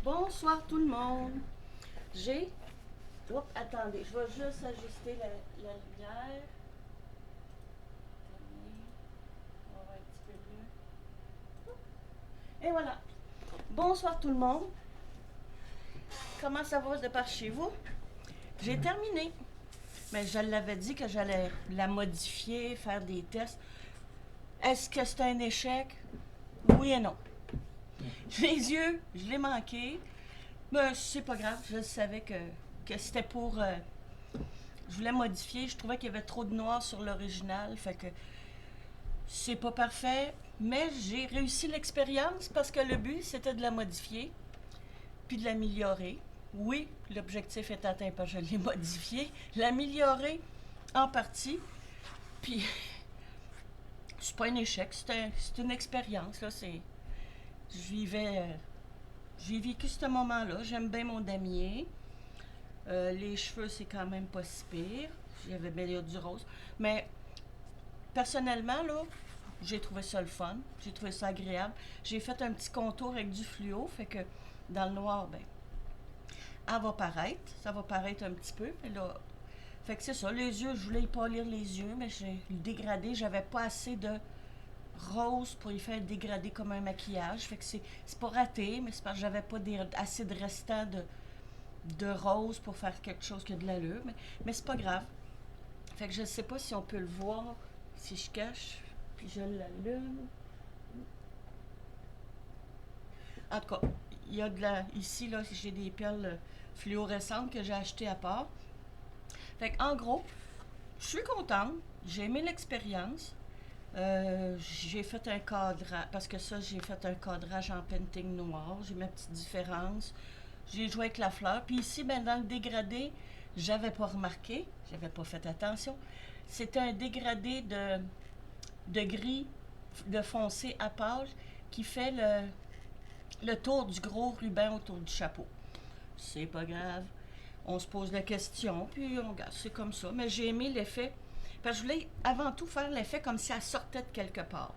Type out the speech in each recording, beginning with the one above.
Bonsoir tout le monde. J'ai... Oups, attendez, je vais juste ajuster la lumière. Attendez, on va voir un petit peu mieux. Et voilà. Bonsoir tout le monde. Comment ça va de par chez vous? J'ai terminé. Mais je l'avais dit que j'allais la modifier, faire des tests. Est-ce que c'est un échec? Oui et non. Les yeux, je l'ai manqué. Mais c'est pas grave, je savais que c'était pour... je voulais modifier, je trouvais qu'il y avait trop de noir sur l'original, fait que c'est pas parfait, mais j'ai réussi l'expérience parce que le but c'était de la modifier, puis de l'améliorer. Oui, l'objectif est atteint parce que je l'ai modifié, l'améliorer en partie, puis c'est pas un échec, c'est une expérience, là, je vivais... j'ai vécu ce moment-là, j'aime bien mon damier. Les cheveux, c'est quand même pas si pire. J'avais bien du rose. Mais personnellement, là, j'ai trouvé ça le fun. J'ai trouvé ça agréable. J'ai fait un petit contour avec du fluo, fait que dans le noir, ben, elle va paraître. Ça va paraître un petit peu. Mais là, fait que c'est ça. Les yeux, je voulais y polir les yeux, mais j'ai le dégradé. J'avais pas assez de rose pour y faire dégrader comme un maquillage. Fait que c'est pas raté, mais c'est parce que j'avais pas assez de restant de rose pour faire quelque chose qui a de l'allure, mais c'est pas grave. Fait que je sais pas si on peut le voir, si je cache, puis je l'allume. En tout cas, il y a de la... Ici, là, j'ai des perles fluorescentes que j'ai achetées à part. Fait qu'en gros, je suis contente, j'ai aimé l'expérience. J'ai fait un cadrage, parce que ça, j'ai fait un cadrage en painting noir, j'ai ma petite différence. J'ai joué avec la fleur. Puis ici, ben, dans le dégradé, j'avais pas remarqué, j'avais pas fait attention. C'était un dégradé de gris, de foncé à pâle, qui fait le tour du gros ruban autour du chapeau. C'est pas grave. On se pose la question, puis on regarde, c'est comme ça. Mais j'ai aimé l'effet, parce que je voulais avant tout faire l'effet comme si elle sortait de quelque part.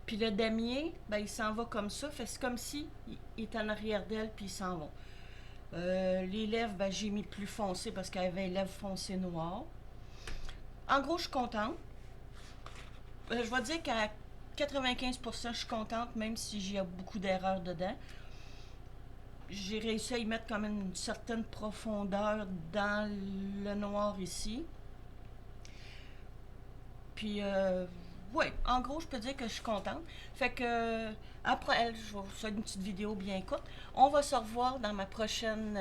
Puis le damier, ben, il s'en va comme ça, fait c'est comme si il est en arrière d'elle, puis il s'en va. Les lèvres, ben, j'ai mis plus foncé parce qu'elle avait les lèvres foncées noires. En gros, je suis contente. Je vais dire qu'à 95%, je suis contente, même si j'ai beaucoup d'erreurs dedans. J'ai réussi à y mettre quand même une certaine profondeur dans le noir ici. Puis, ouais, en gros, je peux dire que je suis contente. Fait que, après, je vais vous faire une petite vidéo bien courte. On va se revoir dans ma prochaine...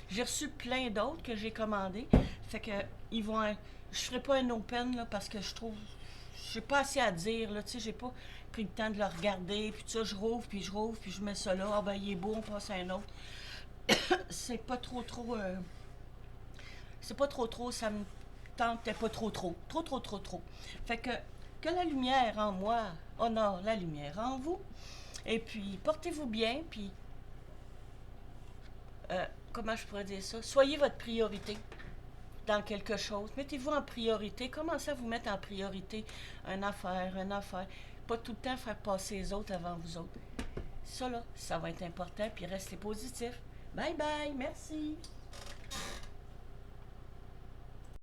j'ai reçu plein d'autres que j'ai commandés. Fait que, ils vont... Je ferai pas un open, là, parce que je trouve... J'ai pas assez à dire, là, tu sais, j'ai pas pris le temps de le regarder, puis tout ça, je rouvre, puis je mets ça là. Ah ben, il est beau, on passe à un autre. C'est pas trop... c'est pas trop, ça me tentait pas trop. Fait que la lumière en moi honore la lumière en vous. Et puis, portez-vous bien, puis, comment je pourrais dire ça? Soyez votre priorité dans quelque chose. Mettez-vous en priorité. Commencez à vous mettre en priorité une affaire, une affaire. Pas tout le temps faire passer les autres avant vous autres. Ça, là, ça va être important, puis restez positif. Bye bye, merci.